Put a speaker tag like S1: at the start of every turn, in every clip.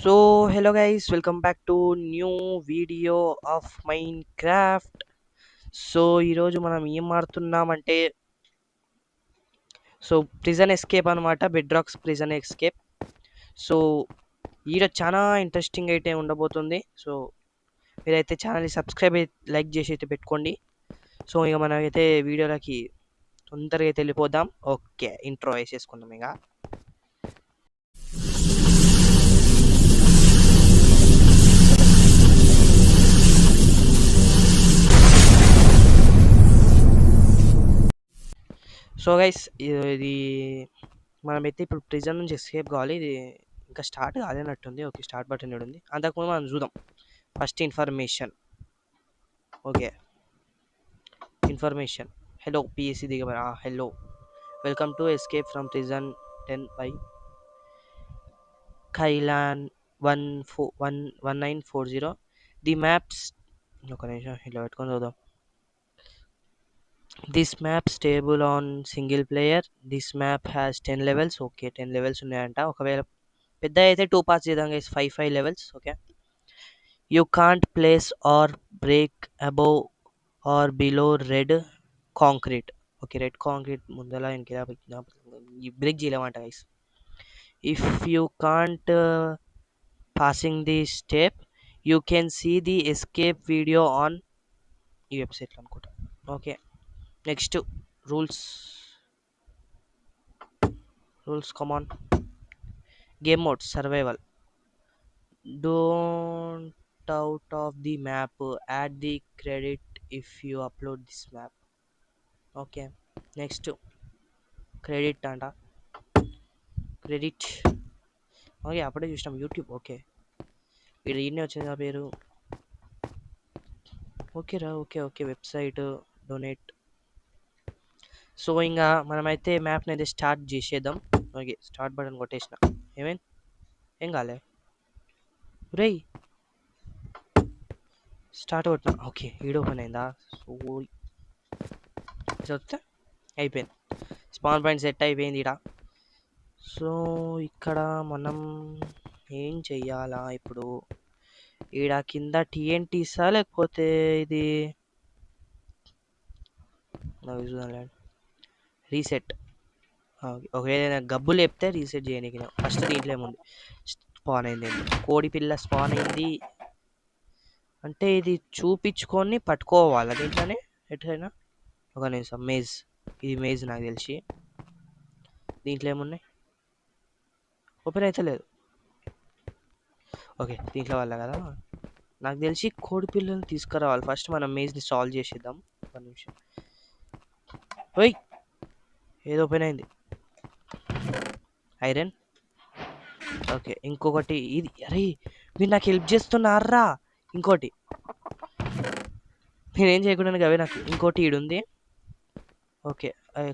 S1: So hello guys, welcome back to new video of Minecraft. So ఈరోజు మనం ఏం ఆడుతున్నామంటే ప్రిజన్ ఎస్కేప్ అనమాట. Bed rocks prison escape. So ఈడ చాలా ఇంట్రెస్టింగ్ అయితే ఉండబోతుంది. సో మీరైతే ఛానల్ని సబ్స్క్రైబ్ లైక్ చేసి అయితే పెట్టుకోండి. సో ఇక మనమైతే వీడియోలకి తొందరగా అయితే వెళ్ళిపోదాం. ఓకే, ఇంట్రో వేసేసుకుందాం ఇక. సో గైస్, ఇది మనమైతే ఇప్పుడు ప్రిజన్ నుంచి ఎస్కేప్ కావాలి. ఇది ఇంకా స్టార్ట్ కాలేనట్టుంది. ఓకే, స్టార్ట్ బటన్ ఉంది. అంతకుముందు మనం చూద్దాం first information. Okay, information. Hello PSC దిగబడి hello, welcome to escape from prison 10 by కైలాన్ 1940. ది మ్యాప్స్, ఒక నిమిషం ఇలా పెట్టుకొని చూద్దాం. This map stable on single player. This map has 10 levels. Okay, 10 levels ఉన్నాయంట. ఒకవేళ పెద్ద అయితే 2 పార్ట్స్ చేద్దాం guys. 5 levels. Okay, you can't place or break above or below red concrete. Okay, red concrete ముందల ఇంకేదా బ్రేక్ చేయలేమంట guys. If you can't passing the step, you can see the escape video on ఈ వెబ్సైట్లో అనుకుంటా. Okay, next rules. Come on. Game mode survival. Don't out of the map. Add the credit if you upload this map. Okay, next credit అంట. Credit. Okay, అప్పుడే చూసినాం YouTube. Okay, ఇక్కడ ఈయనే వచ్చింది ఆ పేరు. ఓకే రా. Okay website donate. సో ఇంకా మనమైతే మ్యాప్ని అయితే స్టార్ట్ చేసేద్దాం. ఓకే, స్టార్ట్ బటన్ కొట్టేసిన. ఏం కాలే రేయ్, స్టార్ట్ కొట్టిన. ఓకే, ఈడ ఓపెన్ అయిందా? సో చూస్తే అయిపోయింది. స్పాన్ పాయింట్ సెట్ అయిపోయింది ఈడ. సో ఇక్కడ మనం ఏం చెయ్యాలా ఇప్పుడు? ఈడ కింద టీఎన్టీసా లేకపోతే ఇది నాకు చూడాలి. రీసెట్. ఒకవేళ గబ్బు లేపితే రీసెట్ చేయడానికి ఫస్ట్ దీంట్లో ఏముంది? స్పాన్ అయింది. కోడి పిల్ల స్పాన్ అయింది అంటే ఇది చూపించుకొని పట్టుకోవాలి దీంట్లోనే ఎట్లయినా. ఒక నిమిషం. మేజ్, ఇది మేజ్ నాకు తెలిసి. దీంట్లో ఏమున్నాయి? ఓపెన్ అయితే లేదు. ఓకే, దీంట్లో వల్ల కదా. నాకు తెలిసి కోడి పిల్లల్ని తీసుకురావాలి. ఫస్ట్ మనం మేజ్ని సాల్వ్ చేసేద్దాం. ఒక నిమిషం. ఓయ్, ఏదో ఓపెన్ అయింది. ఐరన్. ఓకే, ఇంకొకటి ఇది. అరే, మీరు నాకు హెల్ప్ చేస్తున్నారా? ఇంకోటి నేనేం చేయకుండా అవే నాకు. ఇంకోటి ఈడుంది. ఓకే,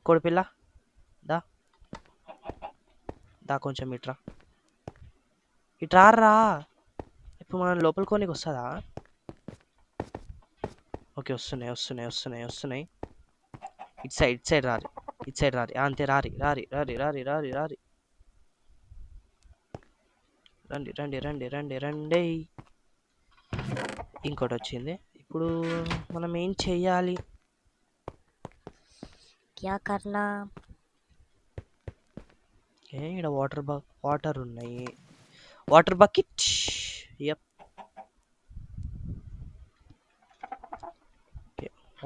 S1: కోడి పిల్ల దా దా కొంచెం ఇట్రా. ఇప్పుడు మనం లోపల కొనికి వస్తుందా? ఓకే, వస్తున్నాయి. ఇటు సైడ్ రారి. అంతే, రారి. రండి. ఇంకోటి వచ్చింది. ఇప్పుడు మనం ఏం చెయ్యాలి? క్యా కర్నా? ఇక్కడ వాటర్ ఉన్నాయి. Water bucket. Yup,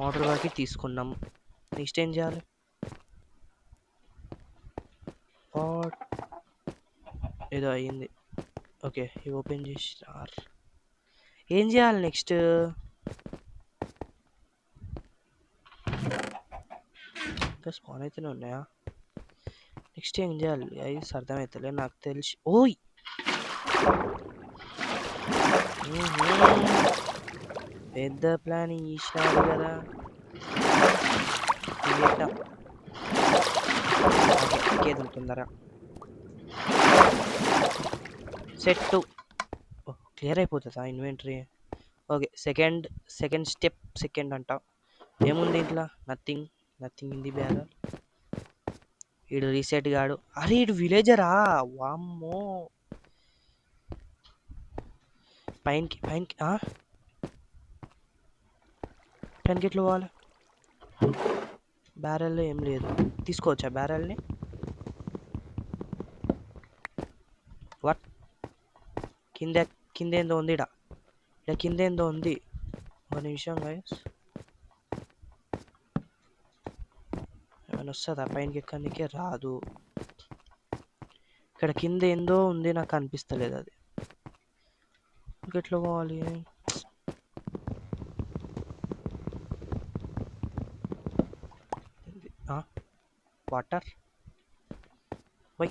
S1: water bucket తీసుకున్నాం. నెక్స్ట్ ఏం చేయాలి? ఏదో అయ్యింది. ఓకే, ఇవి ఓపెన్ చేసి ఏం చేయాలి నెక్స్ట్? ఇంకా స్పాన్ అయితేనే ఉన్నాయా? నెక్స్ట్ ఏం చేయాలి? అది అర్థమవుతలే నాకు తెలిసి. ఓయ్, పెద్ద ప్లాన్ ఇచ్చినాడు కదా. ఇంకేదుంటుందరా? సెట్ క్లియర్ అయిపోతుందా ఇన్వెంటరీ? ఓకే, సెకండ్ స్టెప్ అంట. ఏముంది ఇంట్లో? Nothing in the barrel. ఈడు రీసెట్ గాడు. అరే, ఈడు విలేజరా? వామ్మో, పైనకి పైనకి పైనకి ఎట్లా పోవాలి? బ్యారెల్లో ఏం లేదు. తీసుకోవచ్చా బ్యారెల్ని? వాట్? కింద కింద ఏందో ఉంది ఇడ కింద ఏందో ఉంది. ఒక నిమిషం గైస్. ఏమైనా వస్తుందా? పైనకి ఎక్కడికే రాదు. ఇక్కడ కింద ఏందో ఉంది, నాకు అనిపిస్తలేదు అది. ఎట్లా పోవాలి? Water why.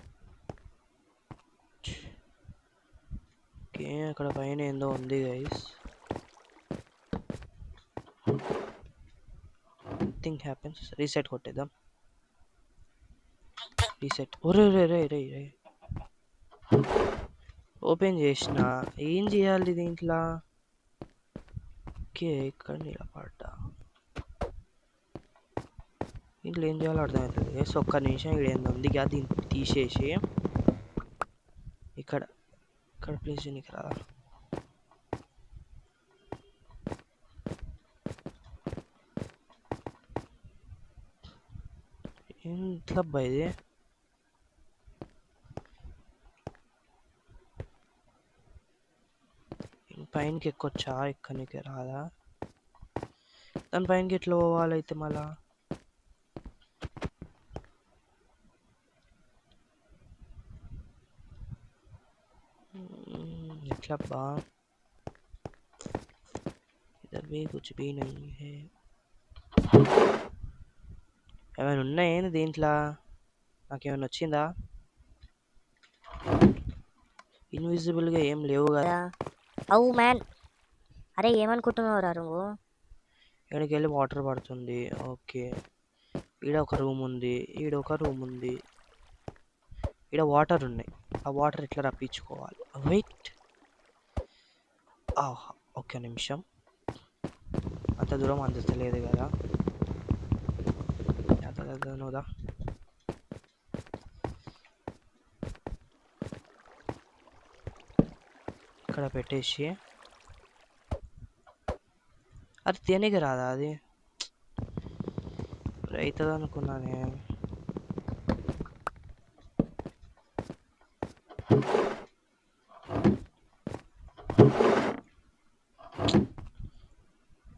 S1: ఓకే, అక్కడ పైన ఏందో ఉంది గైస్. Thing happens. రీసెట్ కొట్టేద్దాం. రీసెట్. ఒరే రే రే రే రే ఓపెన్ చేసిన. ఏం చేయాలి దీంట్లో? ఓకే, ఇక్కడ నిలబడ్డా. ఇంట్లో ఏం చేయాలో అర్థమవుతుంది. వేసి ఒక్క నిమిషం ఇక్కడ ఏందో ఉంది కదా, దీన్ని తీసేసి ఇక్కడ ఇక్కడ ప్లేస్ చేయడానికి రా. ఇంట్లో ఇది పైనకి ఎక్కొచ్చా? ఎక్కడికి రాదా? దాని పైనకి ఎట్లా పోవాలైతే మళ్ళా? ఎట్లా బా? इधर भी कुछ भी नहीं है. ఏమైనా ఉన్నాయేంది దీంట్లో? నాకేమైనా వచ్చిందా? ఇన్విజిబుల్గా ఏం లేవు కదా.
S2: అవు మ్యాన్. అరే ఏమనుకుంటున్నావు రా నువ్వు?
S1: ఇక్కడికి వెళ్ళి వాటర్ పడుతుంది. ఓకే, ఈడ ఒక రూమ్ ఉంది, ఈడ ఒక రూమ్ ఉంది, ఈడ వాటర్ ఉన్నాయి. ఆ వాటర్ ఎట్లా రప్పించుకోవాలి? వెయిట్. ఒక్క నిమిషం. అంత దూరం అందలేదు కదా. నోదా ఇక్కడ పెట్టేసి. అది తినకి రాదా? అది అవుతుంది అనుకున్నానే.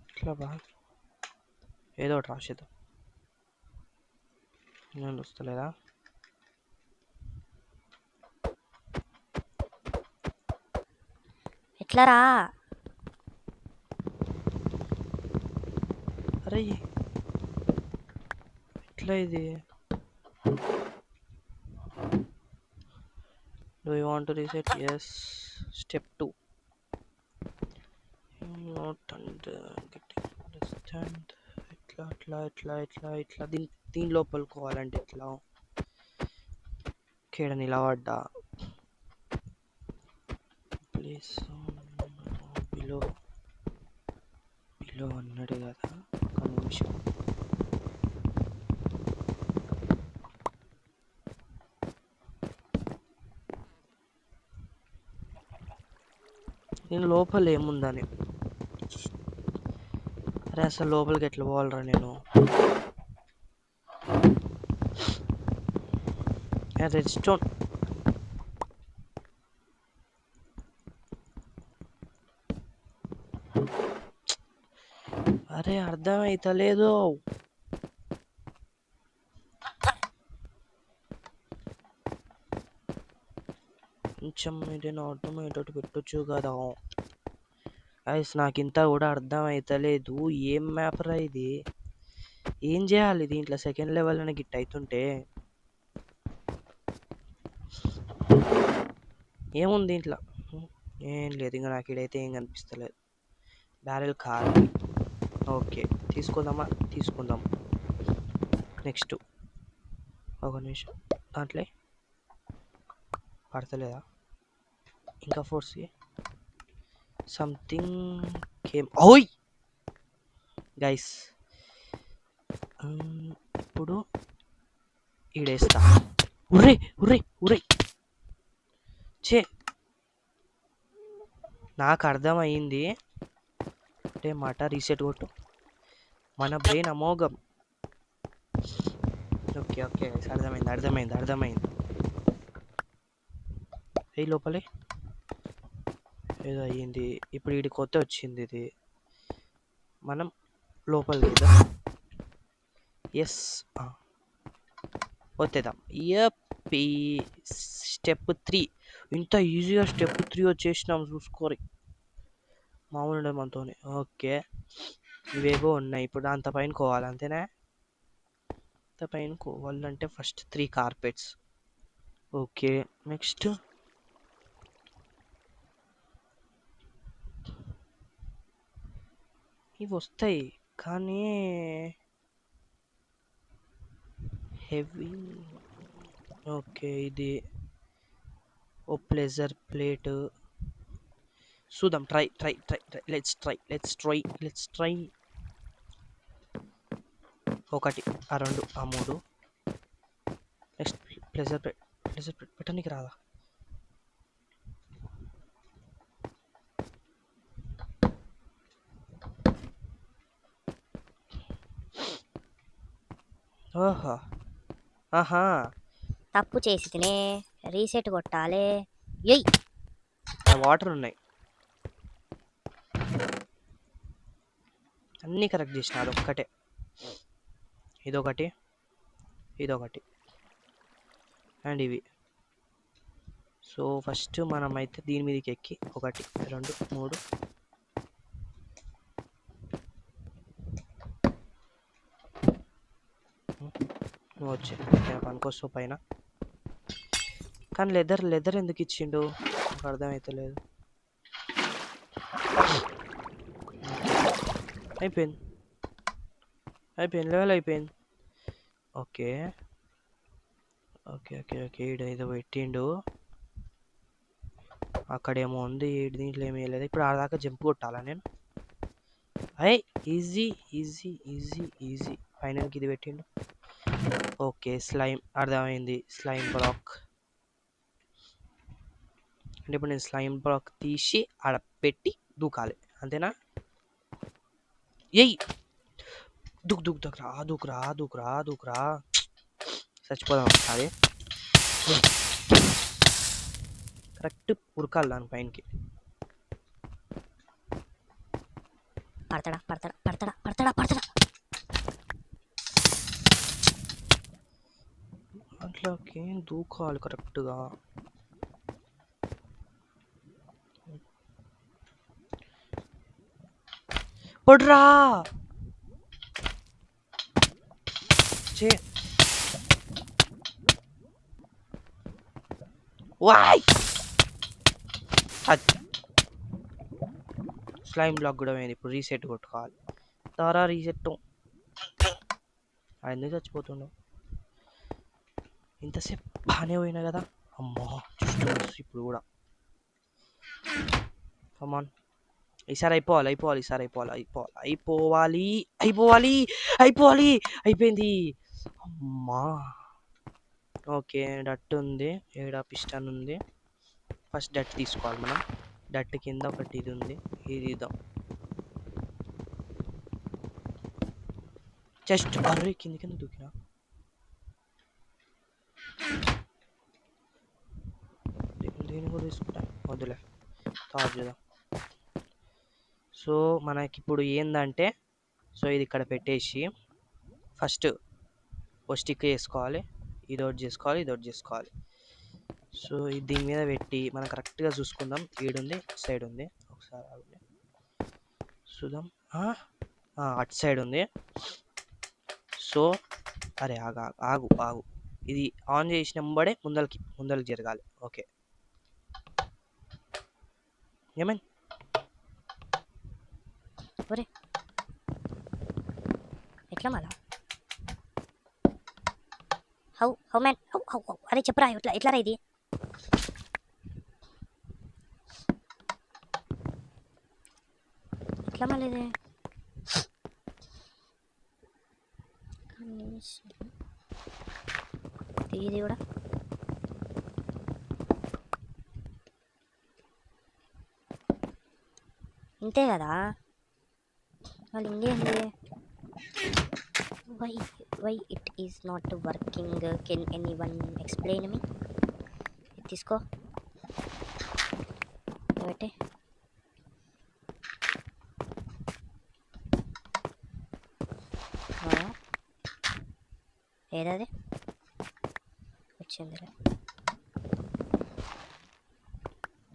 S1: ఇట్లా బా ఏదో ఒకటి రాసేద్దాం. నేను వస్తలేదా?
S2: ఎట్లా రా?
S1: అరే ఎట్లా ఇది? Do you want to reset? Yes. Step 2. Not understand. ఇట్లా దీని లోపలికోవాలంటే ఇట్లా. ఇక్కడ నిలబడ్డా. ప్లీజ్ బిలో అన్నాడు కదా. ఒక నిమిషం. నేను లోపల ఏముందని. అరే అసలు లోపలికి ఎట్లా పోవాలరా నేను? Red stone. అరే అర్థమైతలేదు. కొంచెం ఏదైనా అర్థమయ్యేటట్టు పెట్టొచ్చు కదా. గైస్ నాకు ఇంత కూడా అర్థమైతలేదు. ఏం మ్యాప్ రా ఇది? ఏం చేయాలి దీంట్లో? సెకండ్ లెవెల్ అని గిట్ అవుతుంటే ఏముంది దీంట్లో? ఏం లేదు. ఇంకా నాకు ఇడైతే ఏం కనిపిస్తలేదు. బ్యారెల్ ఖాళీ. ఓకే, తీసుకుందామా? తీసుకుందాం. నెక్స్ట్ ఒక నిమిషం. దాంట్లో పడతలేదా? ఇంకా ఫోర్స్ సంథింగ్ కేమ్. ఓయ్ గైస్, ఇప్పుడు ఈడేస్తా. ఉర్రే ఉర్రే ఉర్రే చే. నాకు అర్థమయ్యింది అంటే మాట. రీసెట్ కొట్టు. మన బ్రెయిన్ అమోఘం. ఓకే ఓకే అర్థమైంది. ఏ లోపలే ఏదో అయ్యింది. ఇప్పుడు వీడి కొత్త వచ్చింది ఇది. మనం లోపలికి ఎస్ వచ్చేద్దాం. యప్పి స్టెప్ 3. ఇంత ఈజీగా స్టెప్ 3 వచ్చేసినాం చూసుకోరి. మామూలు ఉండదు మనతోని. ఓకే ఇవేవో ఉన్నాయి. ఇప్పుడు అంత పైన కోవాలి అంతేనా? అంత పైన కోవాలంటే ఫస్ట్ 3 కార్పెట్స్. ఓకే నెక్స్ట్ ఇవి వస్తాయి కానీ హెవీ. ఓకే ఇది ఓ ప్లెజర్ ప్లేట్. చూద్దాం. Try let's try. ఒకటి, ఆ రెండు, ఆ మూడు. నెక్స్ట్ ప్లెజర్ ప్లేట్ పెట్టడానికి రాదా? ఓహో ఆహా
S2: తప్పు చేసి తినే రీసెట్ కొట్టాలి. ఎయ్
S1: వాటర్ ఉన్నాయి. అన్నీ కరెక్ట్ చేసిన. అదొక్కటే. ఇదొకటి అండ్ ఇవి. సో ఫస్ట్ మనం అయితే దీని మీదకి ఎక్కి 1 2 3 నువ్వు వచ్చి పనికొస్తావు పైన. కానీ లెదర్ ఎందుకు ఇచ్చిండు నాకు అర్థమవుతలేదు. అయిపోయింది లెవెల్ అయిపోయింది. ఓకే ఏదో పెట్టిండు. అక్కడేమో ఉంది, దీంట్లో ఏమీ లేదు. ఇప్పుడు ఆడదాకా జంప్ కొట్టాలా నేను? ఈజీ ఫైనల్కి ఇది పెట్టిండు. ఓకే స్లైమ్ అర్థమైంది. స్లైమ్ బ్లాక్ అంటే ఇప్పుడు నేను స్లైమ్ బ్లాక్ తీసి ఆడ పెట్టి దూకాలి అంతేనా? ఏయ్ దూకురా చచ్చిపోదాం ఒకసారి. కరెక్ట్ ఉరకాలి దాని పైనకి.
S2: పడతాడా.
S1: అట్లకి దూకాలి కరెక్ట్గా. పడ్రా వాయ్. స్లైమ్ బ్లాక్ కూడా పోయింది. ఇప్పుడు రీసెట్ కొట్టుకోవాలి. తారా రీసెట్. ఎందుకు చచ్చిపోతున్నావు? ఇంతసేపు బాగానే పోయినా కదా. అమ్మా ఇప్పుడు కూడా. కమాన్ ఈసారి అయిపోయింది. అమ్మా ఓకే డట్ ఉంది. ఏడా పిస్టన్ ఉంది. ఫస్ట్ డట్ తీసుకోవాలి మనం. డట్ కింద ఒకటి ఇది ఉంది. ఇది ఇద్దాం. జస్ట్ అర్రే కింద దూకినా. దీన్ని కూడా తీసుకుంటా. వద్దులే థాట్ చేద్దాం. సో మనకి ఇప్పుడు ఏందంటే సో ఇది ఇక్కడ పెట్టేసి ఫస్ట్ ఓ స్టిక్ చేసుకోవాలి. ఇదొకటి చేసుకోవాలి. సో ఇది దీని మీద పెట్టి మనం కరెక్ట్గా చూసుకుందాం. ఈడుంది, సైడ్ ఉంది. ఒకసారి ఆగుంది చూద్దాం. అటు సైడ్ ఉంది. సో అరే ఆగు. ఇది ఆన్ చేసిన వెంబడే ముందలకి జరగాలి. ఓకే ఏమైంది?
S2: ఎట్లా మళ్ళా హౌ మ్యాన్ హౌ అరే చెప్పురా ఎట్లా రా ఇది? ఎట్లా మళ్ళీ ఇది కూడా ఇంతే కదా వాళ్ళు ఇంకేంది why why it is not working can anyone explain me తీసుకో పెట్టి ఏదది వచ్చిందిలే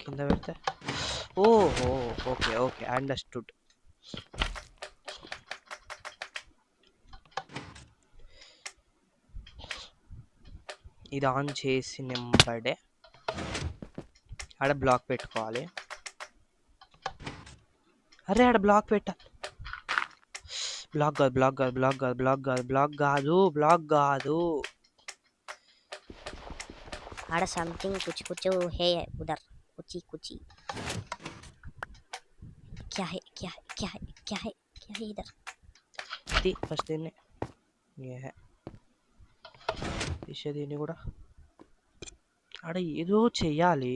S1: కింద పెడితే ఓహో ఓకే ఓకే అండర్స్టూడ్. ఇది ఆన్ చేసి నెంబడే ఆడ బ్లాక్ పెట్టుకోవాలి. అరే ఆడ బ్లాక్ పెట్ట బ్లాక్ కాదు బ్లాక్ కాదు బ్లాక్ కాదు బ్లాక్ కాదు బ్లాక్ కాదు బ్లాక్ కాదు.
S2: ఆడ సంథింగ్ కుछ कुछ है उधर कुची कुची क्या है क्या है क्या है क्या है क्या है इधर
S1: ఫస్ట్ దీన్ని తీసే దీన్ని కూడా ఆడ ఏదో చెయ్యాలి.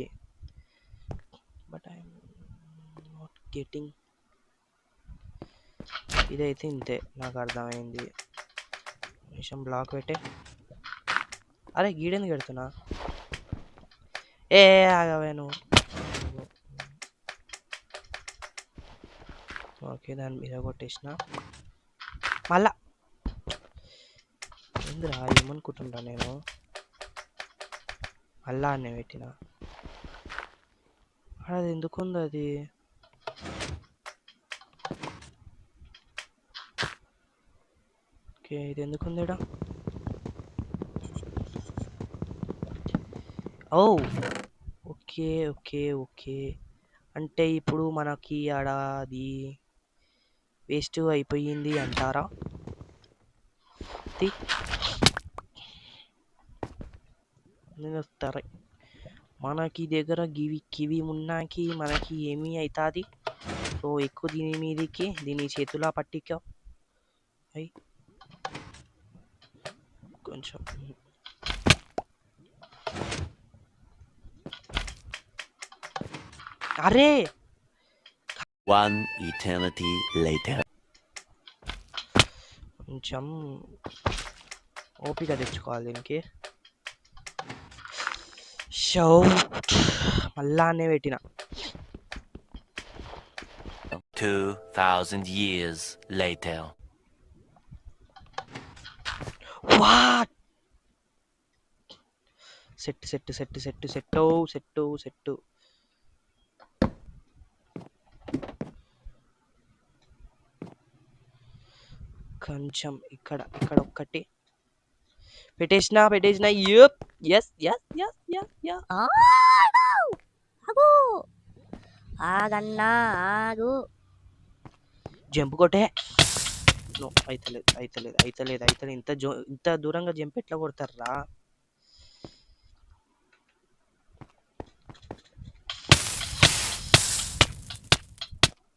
S1: But I'm not getting. ఇదైతే ఇంతే నాకు అర్థమైంది. నిమిషం బ్లాక్ పెట్టే. అరే గీడెందుకు పెడుతున్నా ఏ ఆగవే నువ్వు. ఓకే దాని మీద కొట్టేసిన మళ్ళా ఏందిరా ఏమనుకుంటున్నా నేను మళ్ళా అన్నీ పెట్టిన. అది ఎందుకుంది అది ఓకే ఇది ఎందుకుంది ఈడ. ఓ ఓకే ఓకే ఓకే అంటే ఇప్పుడు మనకి ఆడ అది వేస్ట్ అయిపోయింది అంటారా. నేను సరే మనకి దగ్గర కివి ఉన్నాకి మనకి ఏమీ అవుతుంది. సో ఎక్కువ దీని మీదకి దీని చేతుల పట్టిక అయి కొంచెం అరే
S3: One eternity later.
S1: కొంచెం ఓపిక తెచ్చుకోవాలి దీనికి. షో మళ్ళా అనే పెట్టిన.
S3: 2000 years later.
S1: What set set set set set set set కొంచెం ఇక్కడ ఇక్కడ ఒక్కటి పెట్టేసిన yup yes yes yes yes yes
S2: ఆగు ఆగన్నా ఆగు
S1: జంప్ కొట్టే. నో అయితలేదు అయితలేదు అయితలేదు అయితలేదు. ఇంత దూరంగా జంప్ ఎట్లా కొడతారా.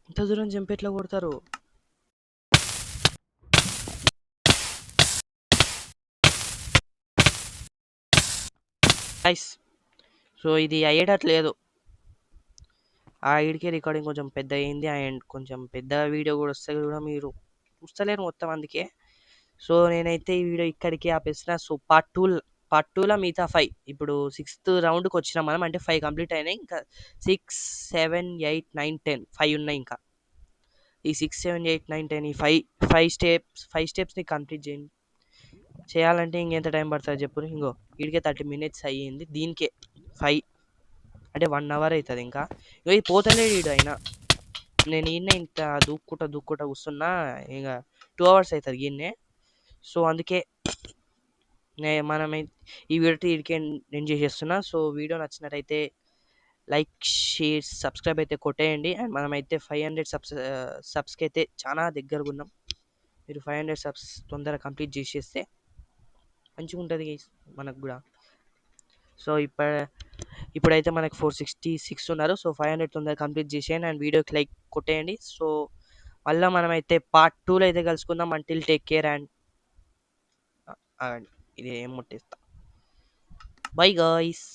S1: ఇంత దూరం జంప్ ఎట్లా కొడతారు. నైస్. సో ఇది అయ్యేటట్లేదు. ఆ ఈడికే రికార్డింగ్ కొంచెం పెద్ద అయింది అండ్ కొంచెం పెద్ద వీడియో కూడా వస్తే కూడా మీరు చూస్తలేరు మొత్తం అందుకే. సో నేనైతే ఈ వీడియో ఇక్కడికి ఆపేసిన. సో పార్ట్ టూలో మిగతా 5 ఇప్పుడు 6th రౌండ్కి వచ్చినాం మనం. అంటే 5 కంప్లీట్ అయినాయి. ఇంకా 6, 7, 8, 9, 10 5 ఉన్నాయి. ఇంకా ఈ 6, 7, 8, 9, 10 ఈ 5 స్టెప్స్ని కంప్లీట్ చేయాలంటే ఇంకెంత టైం పడుతుంది చెప్పు. ఇంకో వీడికే 30 minutes అయ్యింది. దీనికే 5 అంటే 1 hour అవుతుంది. ఇంకా ఇది పోతలేడు వీడు. అయినా నేను ఈయన ఇంత దూక్కుంటా కూర్చున్నా ఇక 2 hours అవుతుంది ఈయన్నే. సో అందుకే మనం ఈ వీడియో వీడికే నేను చేసేస్తున్నా. సో వీడియో నచ్చినట్టయితే లైక్ షేర్ సబ్స్క్రైబ్ అయితే కొట్టేయండి. అండ్ మనమైతే 500 సబ్స్కి అయితే చాలా దగ్గరగా ఉన్నాం. మీరు 500 సబ్స్ తొందరగా కంప్లీట్ చేసేస్తే మంచిగా ఉంటుంది మనకు కూడా. సో ఇప్పుడైతే మనకు 466 ఉన్నారు. సో 500 తొందరగా కంప్లీట్ చేసేయండి అండ్ వీడియోకి లైక్ కొట్టేయండి. సో మళ్ళీ మనమైతే పార్ట్ 2లో అయితే కలుసుకుందాం. అంటిల్ టేక్ కేర్ అండ్ ఇది ఏం ముట్టేస్తా. By guys.